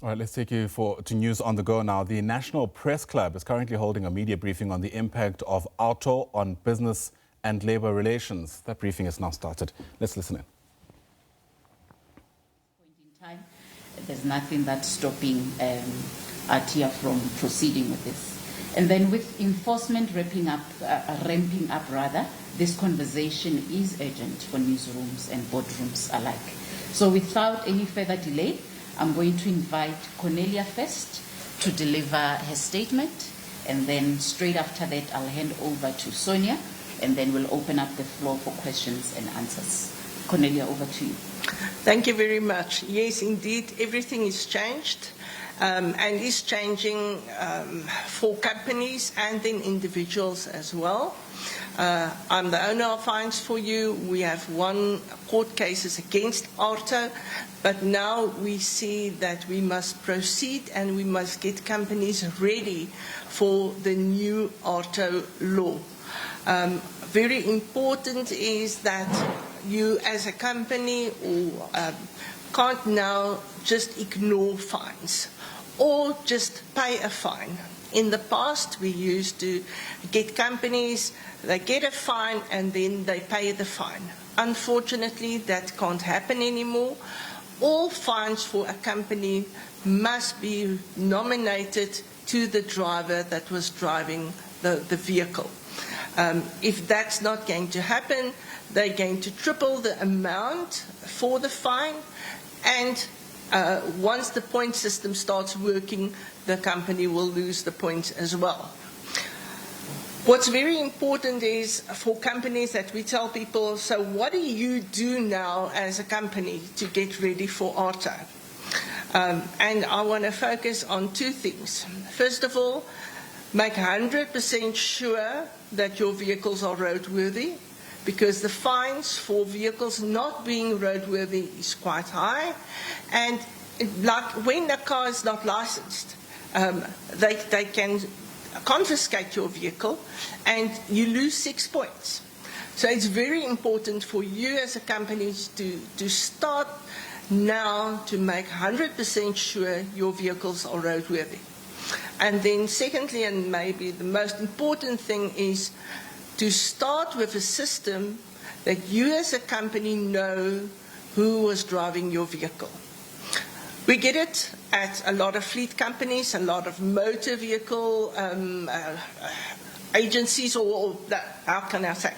All right, let's take you to news on the go now. The National Press Club is currently holding a media briefing on the impact of AARTO on business and labour relations. That briefing has now started. Let's listen in. Point in time, there's nothing that's stopping AARTO from proceeding with this. And then with enforcement ramping up, this conversation is urgent for newsrooms and boardrooms alike. So without any further delay, I'm going to invite Cornelia first to deliver her statement, and then straight after that, I'll hand over to Sonia, and then we'll open up the floor for questions and answers. Cornelia, over to you. Thank you very much. Yes, indeed, everything is changed and is changing for companies and then individuals as well. I'm the owner of Fines for You. We have won court cases against AARTO, but now we see that we must proceed and we must get companies ready for the new AARTO law. Very important is that you as a company can't now just ignore fines or just pay a fine. In the past, we used to get companies, they get a fine and then they pay the fine. Unfortunately, that can't happen anymore. All fines for a company must be nominated to the driver that was driving the vehicle. If that's not going to happen, they're going to triple the amount for the fine, and once the point system starts working, the company will lose the points as well. What's very important is for companies that we tell people, so what do you do now as a company to get ready for AARTO? And I want to focus on two things. First of all, make 100% sure that your vehicles are roadworthy, because the fines for vehicles not being roadworthy is quite high. And like when a car is not licensed, they can confiscate your vehicle and you lose 6 points. So it's very important for you as a company to start now to make 100% sure your vehicles are roadworthy. And then secondly, and maybe the most important thing, is to start with a system that you as a company know who was driving your vehicle. We get it at a lot of fleet companies, a lot of motor vehicle agencies, or how can I say,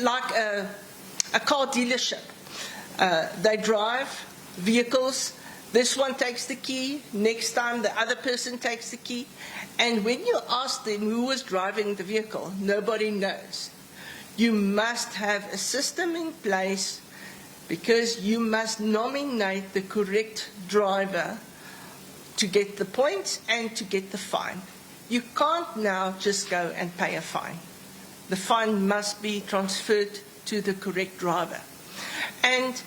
like a car dealership. They drive vehicles. This one takes the key. Next time, the other person takes the key. And when you ask them who was driving the vehicle, nobody knows. You must have a system in place, because you must nominate the correct driver to get the points and to get the fine. You can't now just go and pay a fine. The fine must be transferred to the correct driver. And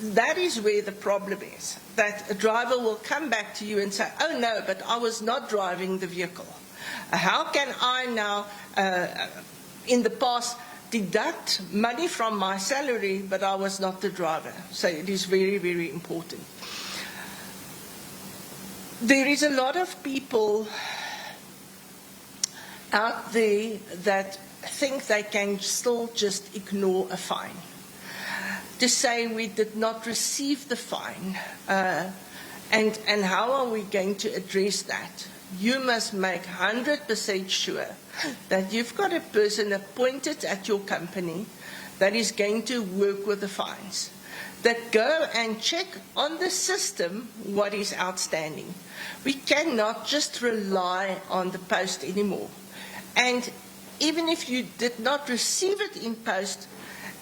that is where the problem is, that a driver will come back to you and say, oh no, but I was not driving the vehicle. How can I now, in the past, deduct money from my salary, but I was not the driver? So it is very, very important. There is a lot of people out there that think they can still just ignore a fine, to say we did not receive the fine, and how are we going to address that? You must make 100% sure that you've got a person appointed at your company that is going to work with the fines, that go and check on the system what is outstanding. We cannot just rely on the post anymore. And even if you did not receive it in post,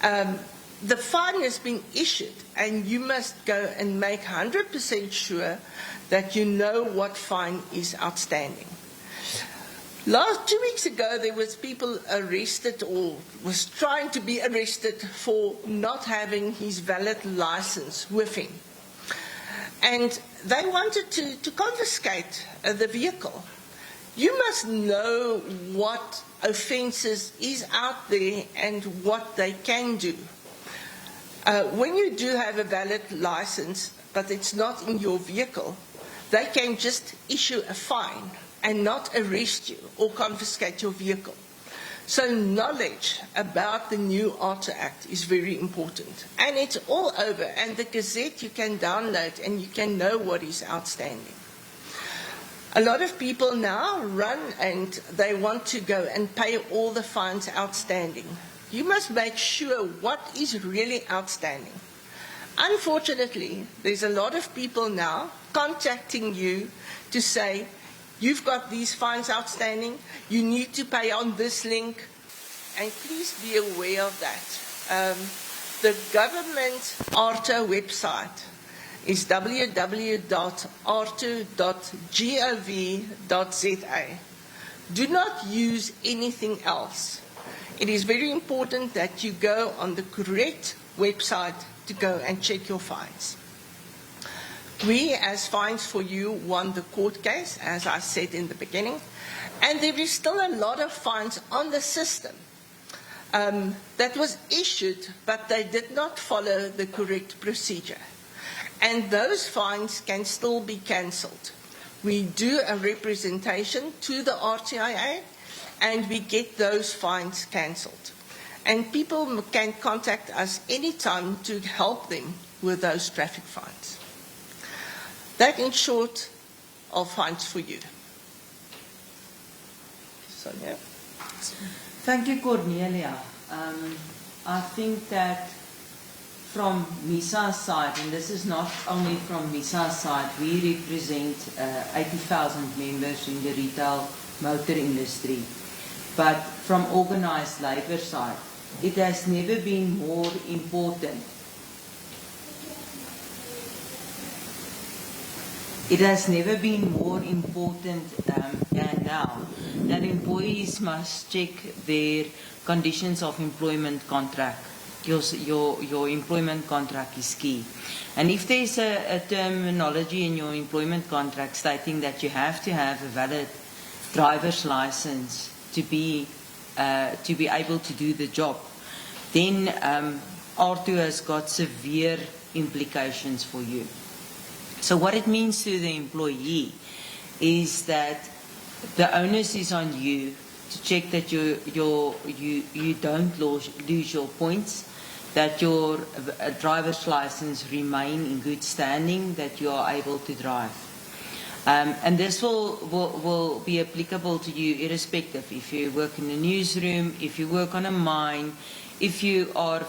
the fine has been issued, and you must go and make 100% sure that you know what fine is outstanding. 2 weeks ago, there was people arrested, or was trying to be arrested, for not having his valid license with him. And they wanted to confiscate the vehicle. You must know what offences is out there and what they can do. When you do have a valid license, but it's not in your vehicle, they can just issue a fine and not arrest you or confiscate your vehicle. So knowledge about the new AARTO Act is very important. And it's all over. And the Gazette you can download and you can know what is outstanding. A lot of people now run and they want to go and pay all the fines outstanding. You must make sure what is really outstanding. Unfortunately, there's a lot of people now contacting you to say, you've got these fines outstanding, you need to pay on this link, and please be aware of that. The government AARTO website is www.aarto.gov.za. Do not use anything else. It is very important that you go on the correct website to go and check your fines. We, as Fines for You, won the court case, as I said in the beginning, and there is still a lot of fines on the system that was issued, but they did not follow the correct procedure. And those fines can still be cancelled. We do a representation to the RTIA, and we get those fines cancelled. And people can contact us anytime to help them with those traffic fines. That, in short, are Fines for You. Sonia? Thank you, Cornelia. I think that from MISA's side, and this is not only from MISA's side, we represent 80,000 members in the retail motor industry. But from organised labour side, it has never been more important. It has never been more important than now that employees must check their conditions of employment contract. Your employment contract is key. And if there's a terminology in your employment contract stating that you have to have a valid driver's license to be able to do the job, then AARTO has got severe implications for you. So what it means to the employee is that the onus is on you to check that you don't lose your points, that your driver's license remain in good standing, that you are able to drive. And this will be applicable to you irrespective if you work in a newsroom, if you work on a mine, if you are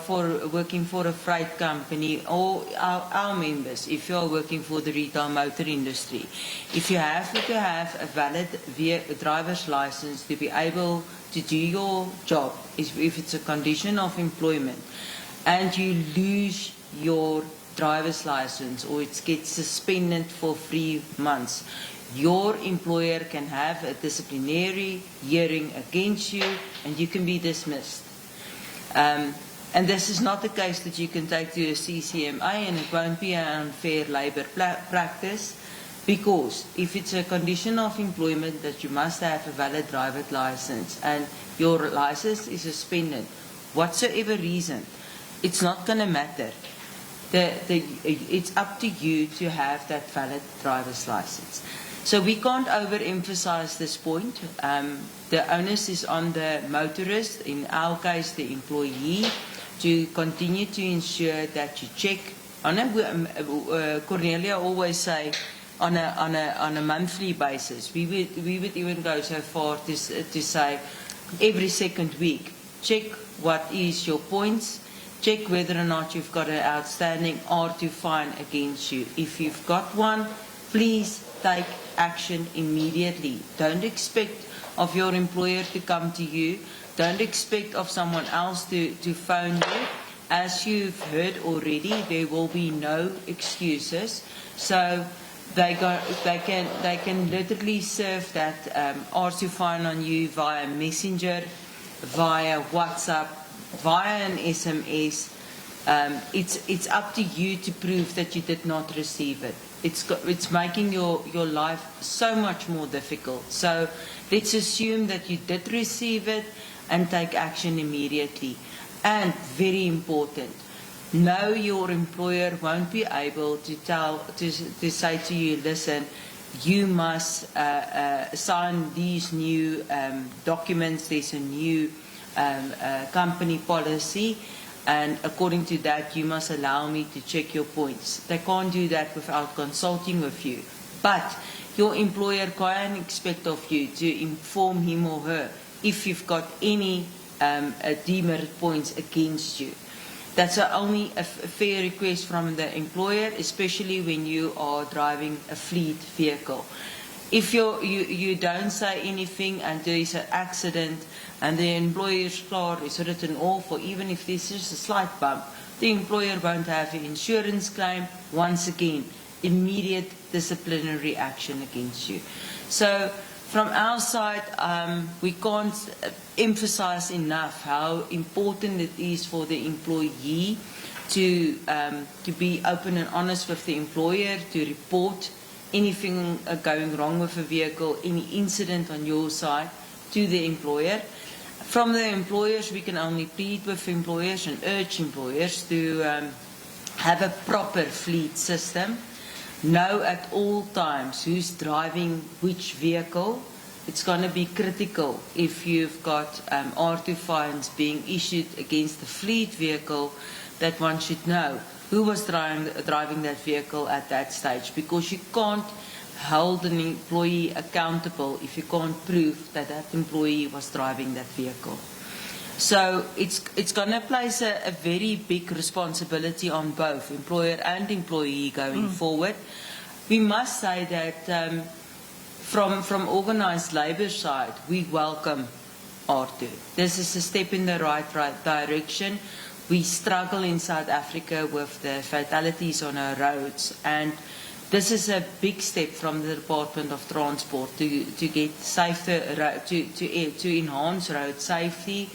working for a freight company, or our members, if you are working for the retail motor industry. If you have to have a valid driver's license to be able to do your job, if it's a condition of employment, and you lose your driver's license or it gets suspended for 3 months, your employer can have a disciplinary hearing against you and you can be dismissed. And this is not the case that you can take to a CCMA and it won't be an unfair labour practice, because if it's a condition of employment that you must have a valid driver's license and your license is suspended, whatsoever reason, it's not going to matter. It's up to you to have that valid driver's license. So we can't overemphasize this point. The onus is on the motorist, in our case the employee, to continue to ensure that you check. Cornelia always say on a monthly basis. We would even go so far to say every second week, check what is your points, check whether or not you've got an outstanding AARTO fine against you. If you've got one, please take action immediately. Don't expect of your employer to come to you. Don't expect of someone else to phone you. As you've heard already, there will be no excuses. So they can literally serve that AARTO fine on you via Messenger, via WhatsApp, via an SMS. It's up to you to prove that you did not receive it. It's making your life so much more difficult. So let's assume that you did receive it and take action immediately. And very important, No, your employer won't be able to say to you, listen, you must sign these new documents. There's a new company policy, and according to that, you must allow me to check your points. They can't do that without consulting with you. But your employer can expect of you to inform him or her if you've got any demerit points against you. That's only a fair request from the employer, especially when you are driving a fleet vehicle. If you don't say anything and there is an accident and the employer's car is written off, or even if there's just a slight bump, the employer won't have an insurance claim. Once again, immediate disciplinary action against you. So from our side, we can't emphasize enough how important it is for the employee to be open and honest with the employer, to report anything going wrong with a vehicle, any incident on your side to the employer. From the employers, we can only plead with employers and urge employers to have a proper fleet system. Know at all times who's driving which vehicle. It's going to be critical if you've got AARTO fines being issued against the fleet vehicle, that one should know who was driving that vehicle at that stage, because you can't hold an employee accountable if you can't prove that that employee was driving that vehicle. So it's going to place a very big responsibility on both employer and employee going forward. We must say that from organised labour side, we welcome AARTO. This is a step in the right direction. We struggle in South Africa with the fatalities on our roads, and this is a big step from the Department of Transport to get safer, to enhance road safety.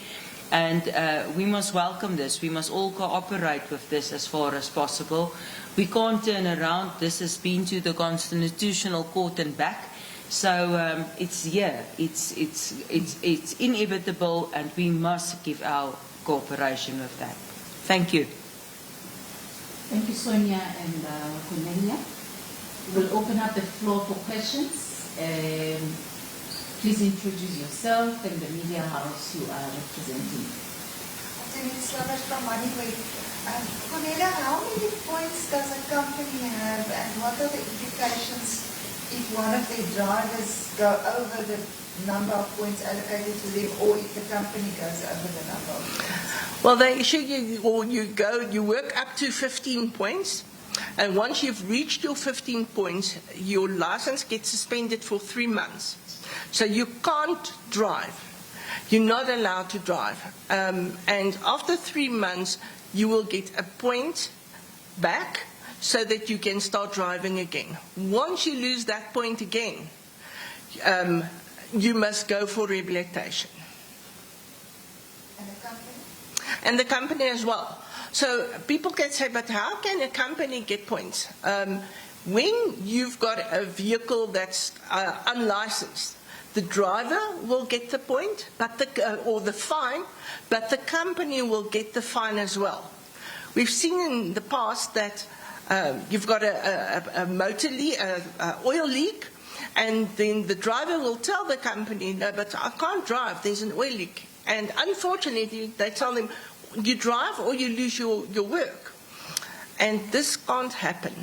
And we must welcome this. We must all cooperate with this as far as possible. We can't turn around. This has been to the Constitutional Court and back. So it's here. It's inevitable, and we must give our cooperation with that. Thank you. Thank you, Sonia and Cornelia. We'll open up the floor for questions. Please introduce yourself and the media house you are representing. Denise Slavish from Moneyway. Cornelia, how many points does a company have, and what are the implications if one of their drivers go over the number of points allocated to them, or if the company goes over the number of points? Well, they issue you, or you work up to 15 points. And once you've reached your 15 points, your license gets suspended for 3 months. So you can't drive. You're not allowed to drive. And after 3 months, you will get a point back so that you can start driving again. Once you lose that point again, you must go for rehabilitation. And the company? And the company as well. So people can say, but how can a company get points? When you've got a vehicle that's unlicensed, the driver will get the point, but or the fine, but the company will get the fine as well. We've seen in the past that you've got a motor leak, oil leak, and then the driver will tell the company, no, but I can't drive, there's an oil leak. And unfortunately, they tell them, you drive or you lose your work. And this can't happen.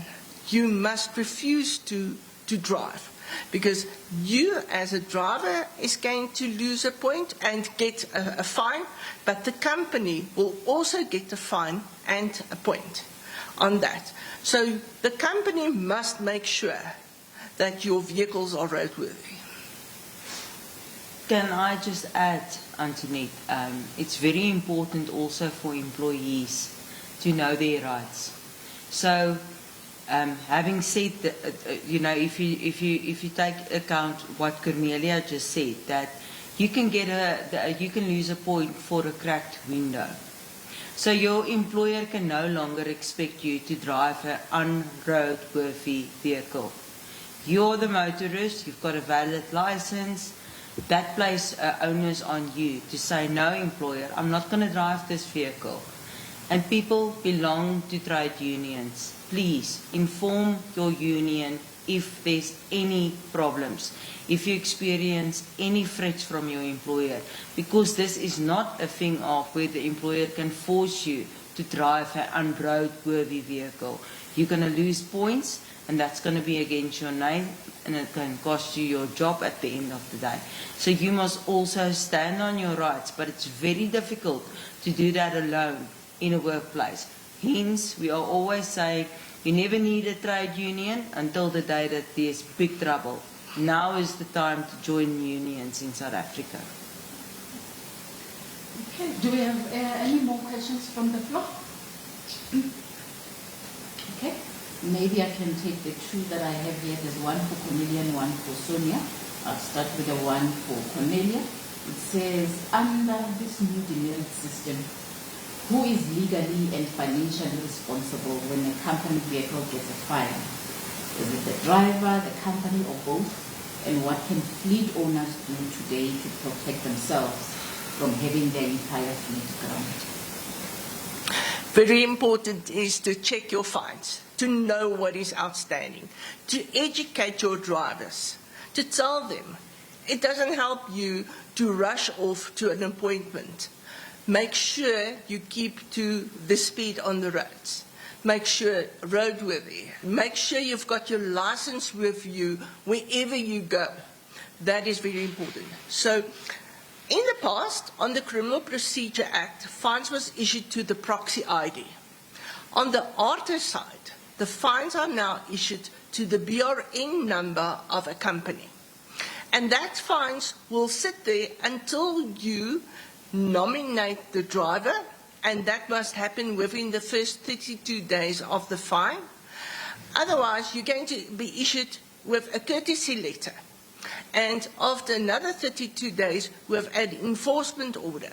You must refuse to drive, because you as a driver is going to lose a point and get a fine, but the company will also get a fine and a point on that. So the company must make sure that your vehicles are roadworthy. Can I just add, Antoinette, it's very important also for employees to know their rights. So, having said that, if you take account what Cornelia just said, that you can lose a point for a cracked window. So your employer can no longer expect you to drive an unroadworthy vehicle. You're the motorist. You've got a valid license. That places onus on you to say, no, employer, I'm not going to drive this vehicle. And people belong to trade unions. Please inform your union if there's any problems, if you experience any threats from your employer, because this is not a thing of where the employer can force you to drive an unroadworthy vehicle. You're going to lose points, and that's going to be against your name, and it can cost you your job at the end of the day. So you must also stand on your rights, but it's very difficult to do that alone in a workplace. Hence, we are always saying, you never need a trade union until the day that there's big trouble. Now is the time to join unions in South Africa. Okay, do we have any more questions from the floor? Okay, maybe I can take the two that I have here. There's one for Cornelia and one for Sonia. I'll start with the one for Cornelia. It says, under this new demerit system, who is legally and financially responsible when a company vehicle gets a fire? Is it the driver, the company, or both? And what can fleet owners do today to protect themselves from having their entire fleet grounded? Very important is to check your fines, to know what is outstanding, to educate your drivers, to tell them. It doesn't help you to rush off to an appointment. Make sure you keep to the speed on the roads. Make sure roadworthy. Make sure you've got your license with you wherever you go. That is very important. So, in the past, on the Criminal Procedure Act, fines was issued to the proxy ID. On the AARTO side, the fines are now issued to the BRN number of a company. And that fines will sit there until you nominate the driver, and that must happen within the first 32 days of the fine. Otherwise, you're going to be issued with a courtesy letter. And after another 32 days, with an enforcement order.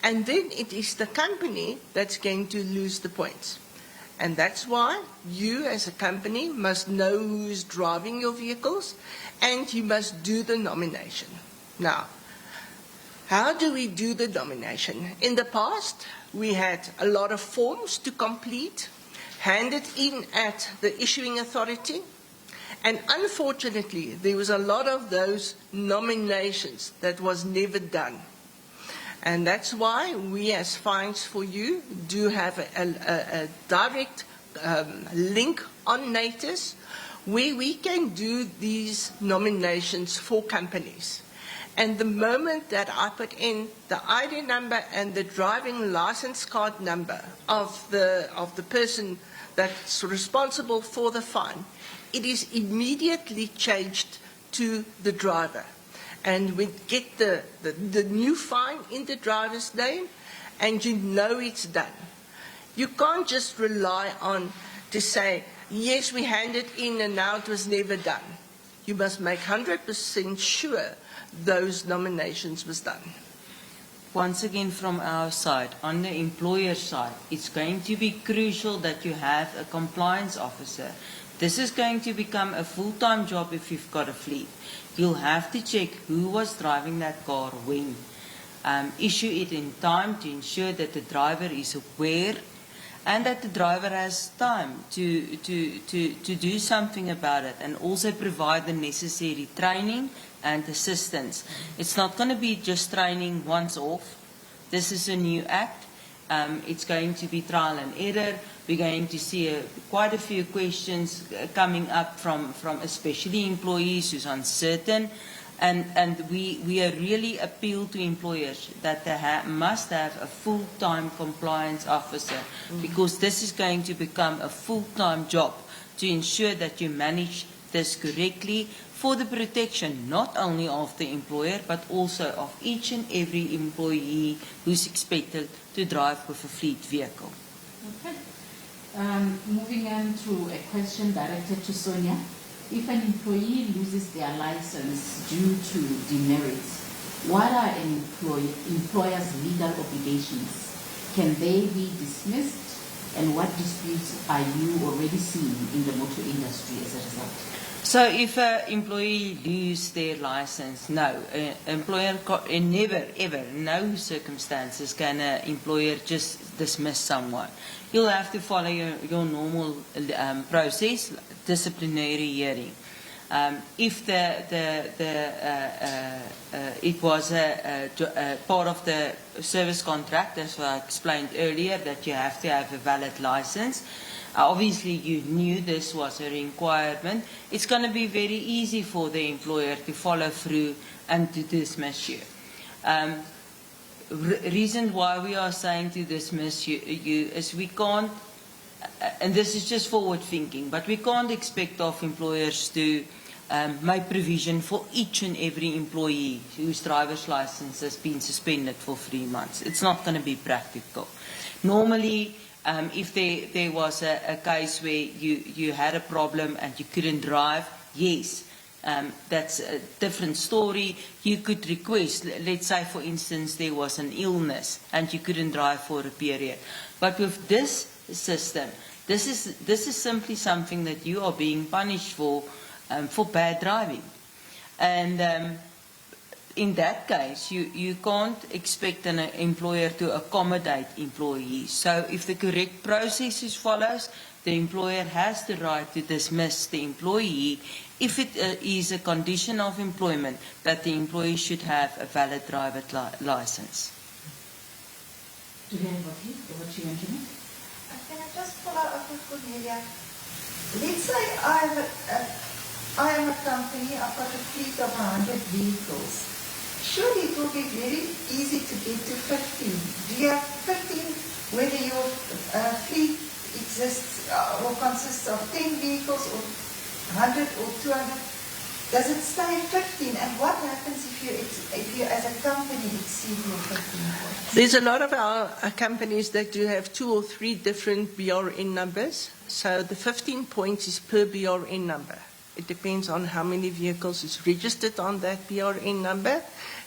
And then it is the company that's going to lose the points. And that's why you as a company must know who is driving your vehicles, and you must do the nomination. Now, how do we do the nomination? In the past, we had a lot of forms to complete, handed in at the issuing authority, and unfortunately, there was a lot of those nominations that was never done. And that's why we as Fines for You do have a direct link on Natus where we can do these nominations for companies. And the moment that I put in the ID number and the driving license card number of the person that's responsible for the fine, it is immediately changed to the driver. And we get the new fine in the driver's name, and you know it's done. You can't just rely on to say, yes, we handed in and now it was never done. You must make 100% sure those nominations was done. Once again, from our side, on the employer side, it's going to be crucial that you have a compliance officer. This is going to become a full-time job if you've got a fleet. You'll have to check who was driving that car when. Issue it in time to ensure that the driver is aware and that the driver has time to do something about it, and also provide the necessary training and assistance. It's not going to be just training once off. This is a new act. It's going to be trial and error. We're going to see quite a few questions coming up from especially employees who's uncertain. And we really appeal to employers that they must have a full-time compliance officer, because this is going to become a full-time job to ensure that you manage this correctly for the protection not only of the employer but also of each and every employee who's expected to drive with a fleet vehicle. Okay. Moving on to a question directed to Sonia. If an employee loses their license due to demerits, what are an employer's legal obligations? Can they be dismissed? And what disputes are you already seeing in the motor industry as a result? So if an employee lose their license, no, employer never, ever, in no circumstances can an employer just dismiss someone. You'll have to follow your normal process, disciplinary hearing. If it was a part of the service contract, as I explained earlier, that you have to have a valid license. Obviously, you knew this was a requirement. It's going to be very easy for the employer to follow through and to dismiss you. Reason why we are saying to dismiss you is we can't, and this is just forward thinking, but we can't expect of employers to make provision for each and every employee whose driver's license has been suspended for 3 months. It's not going to be practical. Normally, if there was a case where you had a problem and you couldn't drive, yes, that's a different story. You could request, let's say for instance there was an illness and you couldn't drive for a period. But with this system, this is simply something that you are being punished for bad driving. And in that case, you can't expect an employer to accommodate employees. So if the correct process is followed, the employer has the right to dismiss the employee if it is a condition of employment that the employee should have a valid driver's license. Do you have what you mentioned? Can I just follow up with Cornelia? Let's say I am a company, I've got a fleet of 100 vehicles. Surely it will be very easy to get to 15. Do you have 15, whether your fleet exists or consists of 10 vehicles or 100 or 200? Does it stay 15? And what happens if you as a company exceed your 15 points? There's a lot of our companies that do have 2 or 3 different BRN numbers. So the 15 points is per BRN number. It depends on how many vehicles is registered on that BRN number.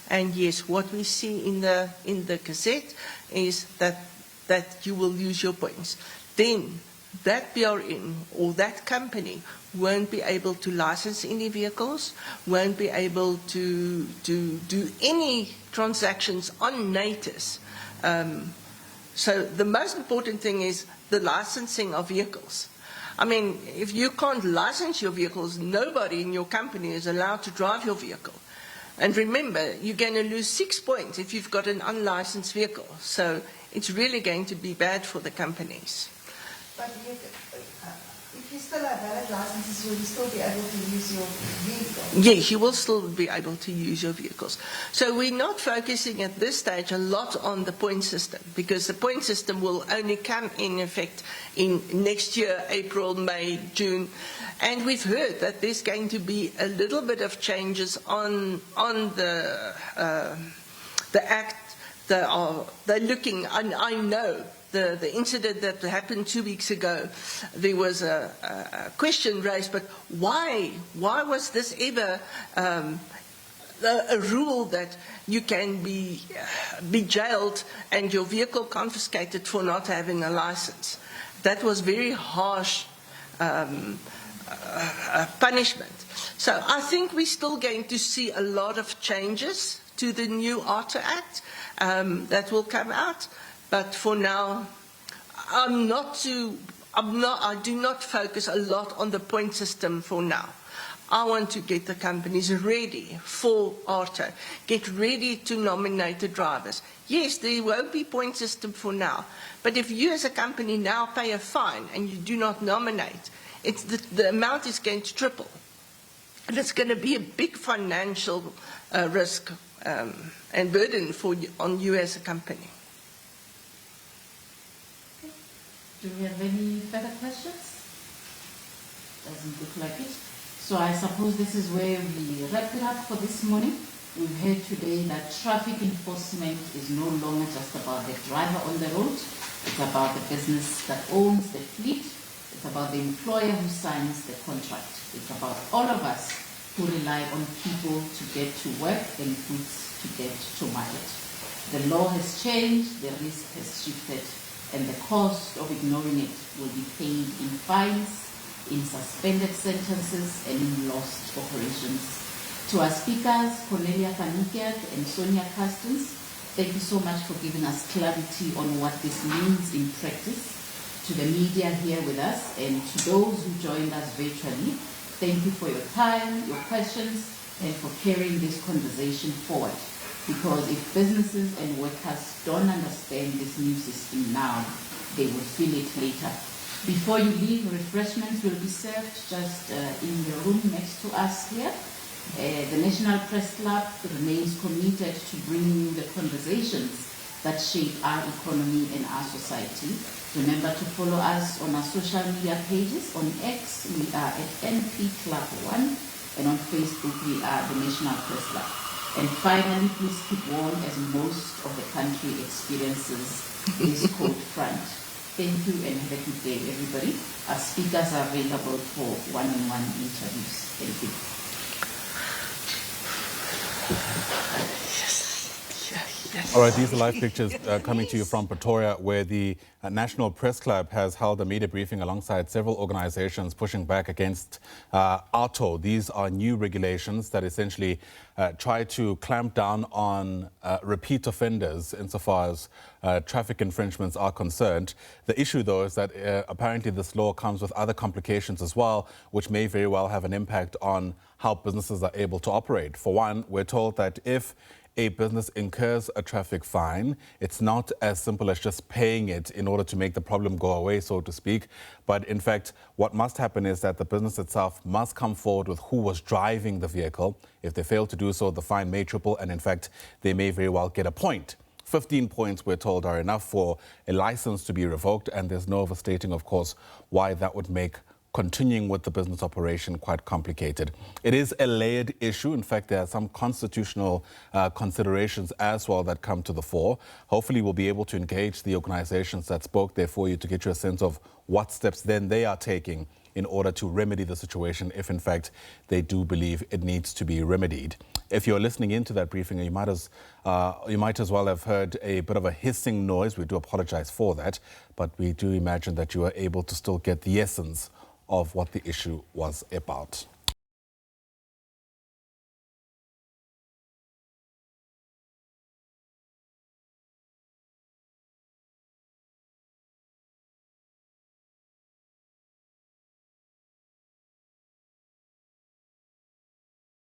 And yes, what we see in the Gazette is that you will lose your points. Then that BRN or that company won't be able to license any vehicles, won't be able to do any transactions on NATIS. So the most important thing is the licensing of vehicles. I mean, if you can't license your vehicles, nobody in your company is allowed to drive your vehicle. And remember, you're going to lose 6 points if you've got an unlicensed vehicle. So it's really going to be bad for the companies. But if you still have valid licenses, will you still be able to use your vehicle? Yes, you will still be able to use your vehicles. So we're not focusing at this stage a lot on the point system, because the point system will only come in effect in next year, April, May, June. And we've heard that there's going to be a little bit of changes on the Act. They're looking, and I know the incident that happened 2 weeks ago, there was a question raised, but why was this ever a rule that you can be jailed and your vehicle confiscated for not having a license? That was very harsh punishment. So I think we're still going to see a lot of changes to the new AARTO Act that will come out. But for now, I do not focus a lot on the point system for now. I want to get the companies ready for AARTO, get ready to nominate the drivers. Yes, there won't be point system for now, but if you as a company now pay a fine and you do not nominate, the amount is going to triple. And it's going to be a big financial risk and burden on you as a company. Do we have any further questions? Doesn't look like it. So I suppose this is where we wrap it up for this morning. We've heard today that traffic enforcement is no longer just about the driver on the road. It's about the business that owns the fleet. It's about the employer who signs the contract. It's about all of us who rely on people to get to work and goods to get to market. The law has changed, the risk has shifted, and the cost of ignoring it will be paid in fines, in suspended sentences, and in lost operations. To our speakers, Cornelia van Niekerk and Sonia Carstens, thank you so much for giving us clarity on what this means in practice. To the media here with us and to those who joined us virtually, thank you for your time, your questions, and for carrying this conversation forward. Because if businesses and workers don't understand this new system now, they will feel it later. Before you leave, refreshments will be served just in the room next to us here. The National Press Club remains committed to bringing you the conversations that shape our economy and our society. Remember to follow us on our social media pages. On X, we are at NP Club 1, and on Facebook, we are the National Press Club. And finally, please keep warm as most of the country experiences this cold front. Thank you and have a good day, everybody. Our speakers are available for one-on-one interviews. Thank you. All right, these are live pictures coming to you from Pretoria, where the National Press Club has held a media briefing alongside several organizations pushing back against AARTO. These are new regulations that essentially try to clamp down on repeat offenders insofar as traffic infringements are concerned. The issue, though, is that apparently this law comes with other complications as well, which may very well have an impact on how businesses are able to operate. For one, we're told that if a business incurs a traffic fine, it's not as simple as just paying it in order to make the problem go away, so to speak. But in fact, what must happen is that the business itself must come forward with who was driving the vehicle. If they fail to do so, the fine may triple, and in fact, they may very well get a point. 15 points, we're told, are enough for a license to be revoked, and there's no overstating, of course, why that would make continuing with the business operation quite complicated. It is a layered issue. In fact, there are some constitutional considerations as well that come to the fore. Hopefully, we'll be able to engage the organizations that spoke there for you to get you a sense of what steps then they are taking in order to remedy the situation if, in fact, they do believe it needs to be remedied. If you're listening into that briefing, you might as well have heard a bit of a hissing noise. We do apologize for that, but we do imagine that you are able to still get the essence of what the issue was about.